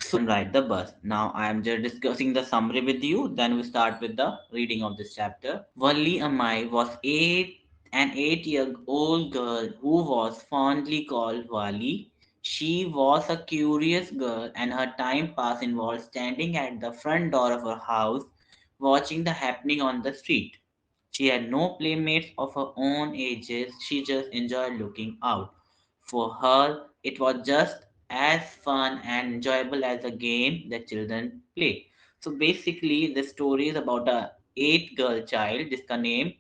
So let's ride the bus. Now I am just discussing the summary with you. Then we start with the reading of this chapter. Wali Amai was an 8-year-old girl who was fondly called Wali. She was a curious girl, and her time pass involved standing at the front door of her house, watching the happening on the street. She had no playmates of her own ages. She just enjoyed looking out. For her, it was just as fun and enjoyable as a game that children play. So basically, the story is about a 8 girl child जिसका name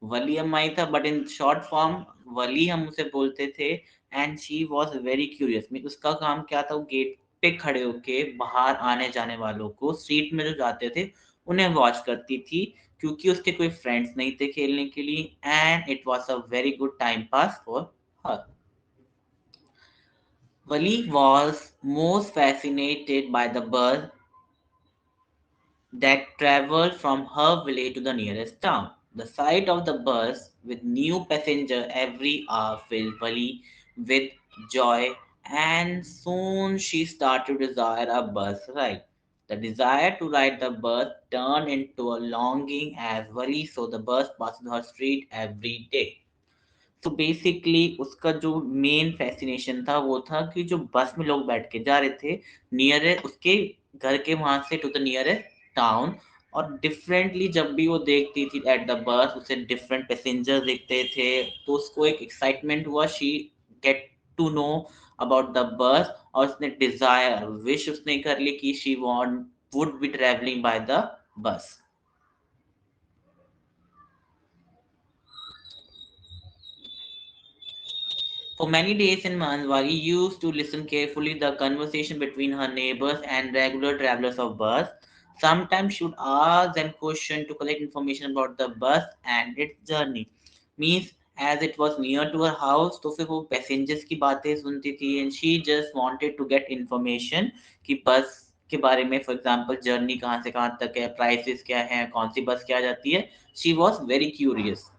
वली अम्माई था, but in short form वली हम उसे बोलते थे. And she was very curious. Mean उसका काम क्या था, वो गेट पे खड़े होके बाहर आने जाने वालों को, स्ट्रीट में जो जाते थे उन्हें वॉच करती थी, क्योंकि उसके कोई फ्रेंड्स नहीं थे खेलने के लिए. And it was a very good time pass for her. Wali was most fascinated by the bus that traveled from her village to the nearest town. The sight of the bus with new passenger every hour filled Wali with joy, and soon she started to desire a bus ride. The desire to ride the bus turned into a longing as Wali saw the bus passing her street every day. तो basically उसका जो main fascination था वो था कि जो बस में लोग बैठ के जा रहे थे नियरेस्ट उसके घर के वहां से टू द नियरेस्ट टाउन. और डिफरेंटली जब भी वो देखती थी एट द बस उसे डिफरेंट पैसेंजर्स दिखते थे, तो उसको एक एक्साइटमेंट हुआ. She get to know about the bus, और उसने डिजायर विश उसने कर ली कि she want would be travelling by the bus. For many days and months, Wali used to listen carefully the conversation between her neighbors and regular travelers of bus. Sometimes she would ask them questions to collect information about the bus and its journey. Means as it was near to her house, तो फिर वो passengers की बातें सुनती थी, and she just wanted to get information कि बस के बारे में, for example journey कहाँ से कहाँ तक है, prices क्या है, कौन सी बस क्या जाती है. She was very curious.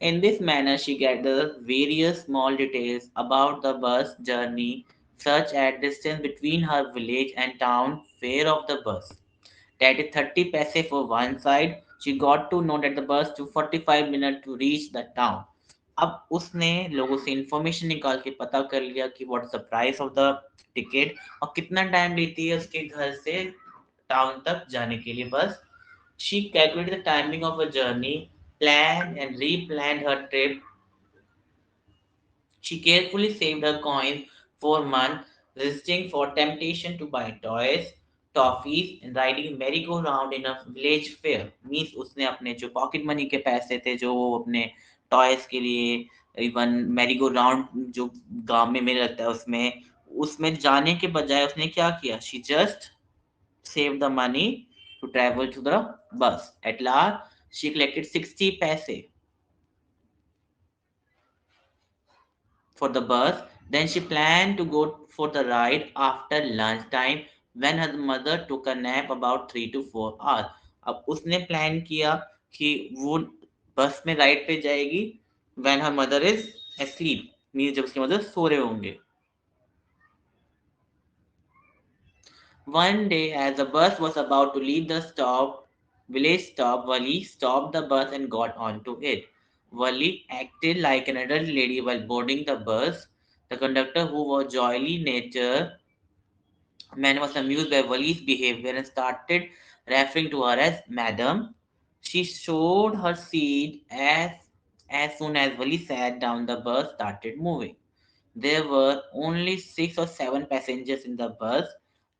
In this manner, she gathers various small details about the bus journey, such as distance between her village and town, fare of the bus. That is 30 paise for one side. She got to know that the bus took 45 minutes to reach the town. अब उसने लोगों से information निकाल के पता कर लिया कि what's the price of the ticket और कितना टाइम लेती है उसके घर से टाउन तक जाने के लिए बस. She calculated the timing of her journey, planned and replanned her trip. She carefully saved her coins for months, resisting for temptation to buy toys, toffees, and riding merry-go-round in a village fair. Means उसने अपने जो pocket money के पैसे थे जो वो अपने toys के लिए, इवन मैरी गो राउंड जो गांव में मेरे लगता है उसमें उसमें जाने के बजाय उसने क्या किया, she just saved the money to travel to the bus. At last, she collected 60 paise for the bus. Then she planned to go for the ride after lunchtime when her mother took a nap about 3 to 4 hours. अब उसने plan किया कि वो बस में ride पे जाएगी when her mother is asleep, means जब उसकी मदर सो रहे होंगे. One day, as the bus was about to leave the village stop, Wali stopped the bus and got onto it. Wali acted like an adult lady while boarding the bus. The conductor, who was jolly natured man, was amused by Wali's behavior and started referring to her as Madam. She showed her seat as soon as Wali sat down. The bus started moving. There were only 6 or 7 passengers in the bus.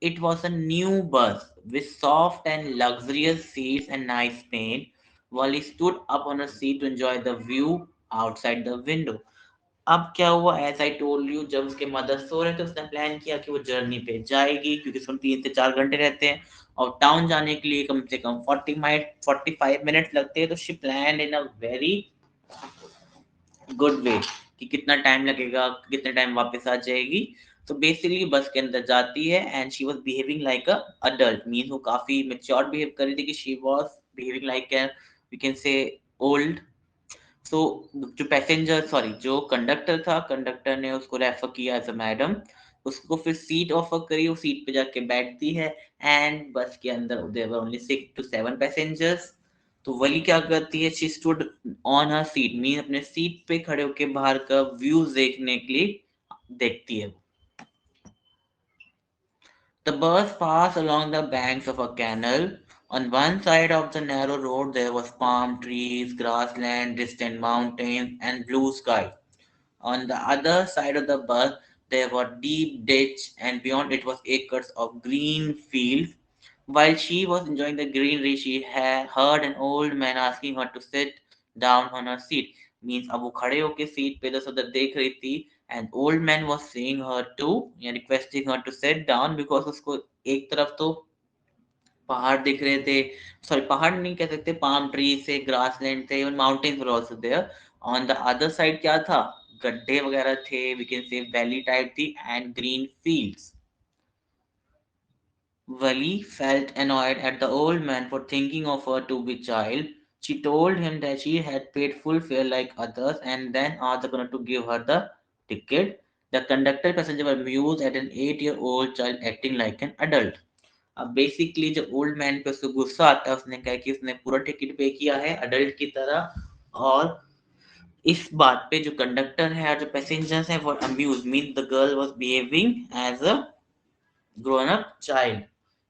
It was a new bus with soft and luxurious seats and nice paint. Wally stood up on her seat to enjoy the view outside the window. अब क्या हुआ, as I told you, जब उसके mother so रहे थे उसने plan किया कि वो जर्नी पे जाएगी, क्योंकि उसमें 3 से 4 घंटे रहते हैं और टाउन जाने के लिए कम से कम 45 मिनट लगते हैं. तो she plan in a very good way कि कितना टाइम लगेगा, कितने टाइम वापस आ जाएगी. तो बेसिकली बस के अंदर जाती है and she was behaving like a adult, mean वो काफी मैच्योर बिहेव कर रही थी कि she was behaving like a, we can say, old. So जो कंडक्टर था, कंडक्टर ने उसको रेफर किया एज अ मैडम. उसको फिर सीट ऑफर करी, वो सीट पे जाके बैठती है। एंड बस के अंदर there were only 6 to 7 passengers. तो वली क्या करती है, she stood on her seat, mean अपने सीट पे खड़े होके बाहर का व्यूज देखने के लिए देखती है। The bus passed along the banks of a canal. On one side of the narrow road there was palm trees, grassland, distant mountains, and blue sky. On the other side of the bus there was deep ditch, and beyond it was acres of green fields. While she was enjoying the greenery, she had heard an old man asking her to sit down on her seat. Means अब वो खड़े होके seat पे इधर से उधर देख रही थी, and old man was saying her to, या requesting her to sit down, because उसको एक तरफ तो पहाड़ दिख रहे थे, सॉरी पहाड़ नहीं कह सकते, पाम ट्री से, ग्रास लैंड थे, even mountains were also there. On the other side क्या था, गड्ढे वगैरह थे, we can say valley type थी, and green fields. Vali felt annoyed at the old man for thinking of her to be child. She told him that she had paid full fare like others, and then asked the conductor to give her the ticket. The conductor passenger were amused at an 8-year-old child acting like an adult. अब basically जो old man पे उसको गुस्सा आता है, उसने कहा कि उसने पूरा टिकट पे किया है अडल्ट की तरह, और इस बात पे जो कंडक्टर है और जो पैसेंजर्स हैं वो amuse, mean the girl was behaving as a grown up child.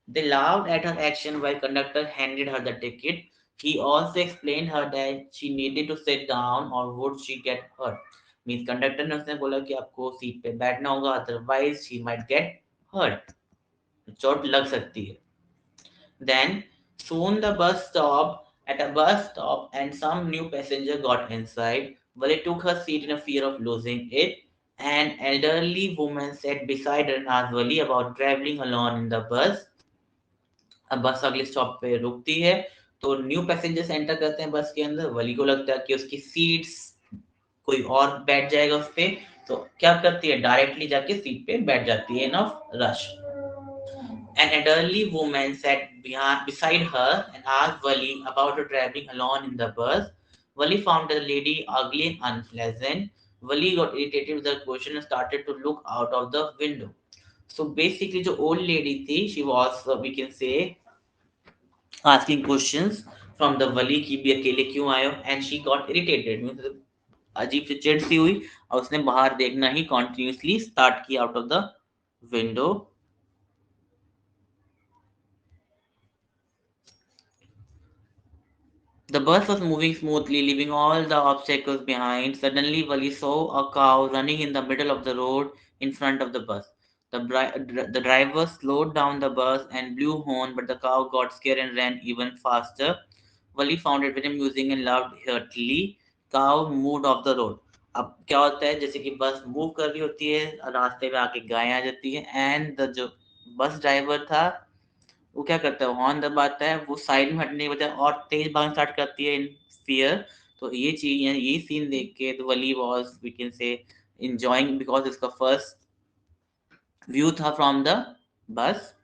They laughed at her action while conductor handed her the ticket. He also explained her that she needed to sit down or would she get hurt. Means conductor ने उसने बोला कि आपको seat पे बैठना होगा, otherwise she might get hurt. चोट लग सकती है. Then soon the bus stopped at a bus stop and some new passenger got inside. Vali took her seat in a fear of losing it. An elderly woman sat beside her and asked Vali about traveling alone in the bus. अब बस अगले stop पे रुकती है, तो new passengers enter करते हैं बस के अंदर। वली को लगता है कि उसकी सीट्स कोई और बैठ जाएगा उस पे, तो क्या करती है, डायरेक्टली जाके सीट पे बैठ जाती है in rush. An elderly woman sat beside her and asked Wali about her traveling alone in the bus. Wali found the lady ugly and unpleasant. Wali got irritated with the question and started to look out of the window. So basically, जो old lady थी, she was, we can say, asking questions from the Wali कि भी अकेले क्यों आए हो, and she got irritated. Means अजीब से चिढ़ सी हुई, और उसने बाहर देखना ही continuously start किया out of the window. The bus was moving smoothly, leaving all the obstacles behind. Suddenly, Wali saw a cow running in the middle of the road in front of the bus. The driver slowed down the bus and blew horn, but the cow got scared and ran even faster. Wali found it very amusing and laughed heartily. Cow moved off the road. अब क्या होता है, जैसे कि बस move कर रही होती है, रास्ते में आके गायें आ जाती है, एंड द जो बस ड्राइवर था वो क्या करता है, हॉर्न दबाता है, वो साइड में हटने के बजाय और तेज भागना स्टार्ट करती है इन फियर। तो ये चीज, ये सीन देख के तो Vali was, we can say, enjoying because इसका फर्स्ट व्यू था from the bus.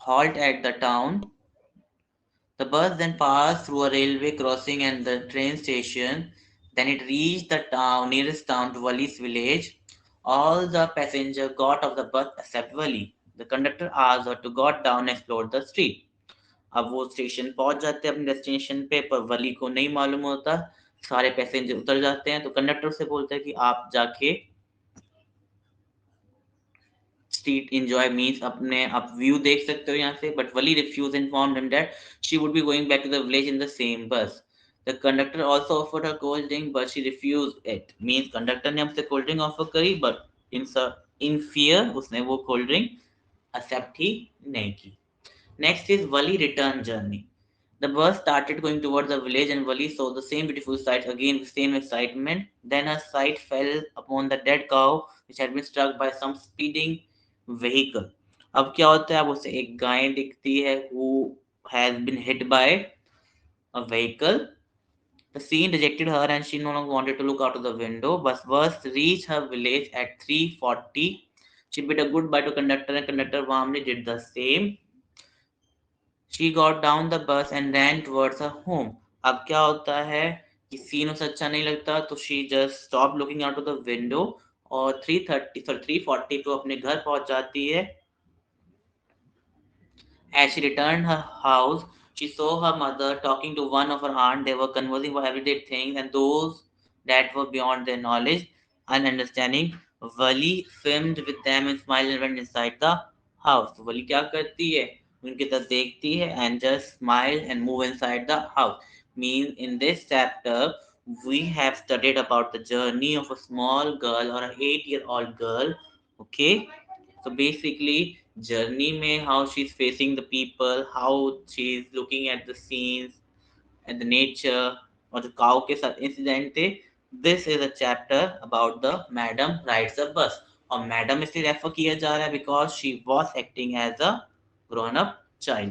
halt at the town. The bus then passed through a railway crossing and the train station. Then it reached the town, nearest town to Wali's village. All the passengers got off the bus except Wali. The conductor asked her to go down and explore the street. अब वो station पहुंच जाते हैं अपने destination पे, पर वली को नहीं मालूम होता। सारे पैसेंजर उतर जाते हैं, तो कंडक्टर से बोलता है कि आप जाके स्ट्रीट एंजॉय, मीन्स अपने आप व्यू देख सकते हो यहाँ से। But Vali refuse, informed him that she would be going back to the village in the same bus. The conductor also offered her cold drink but she refused it. Means conductor ने हमसे cold drink offer करी, but in in fear उसने वो cold drink accept ही नहीं की। Next is Vali return journey. The bus started going towards the village, and Wali saw the same beautiful sights again with same excitement. Then her sight fell upon the dead cow, which had been struck by some speeding vehicle. अब क्या होता है, अब उसे एक गाय दिखती है who has been hit by a vehicle. The scene rejected her, and she no longer wanted to look out of the window. Bus reached her village at 3:40. She bid a goodbye to conductor, and conductor warmly did the same. She got down the bus and ran towards her home. अब क्या होता है कि scene उसे अच्छा नहीं लगता, तो she just stopped looking out of the window और 3:40 पे अपने घर पहुंच जाती है. As she returned her house, she saw her mother talking to one of her aunt. They were conversing about everyday things and those that were beyond their knowledge and understanding. Wali filmed with them and smiled and went inside the house. तो वली क्या करती है? उनकी तरफ देखती है and just smile and move inside the house. Means in this chapter we have studied about the journey of a small girl or an 8-year-old girl. Okay, so basically, journey में how she's facing the people, how she's looking at the scenes and the nature और जो काव के साथ incident थे. This is a chapter about the madam rides a bus. और madam इसलिए refer किया जा रहा है because she was acting as a grown up child.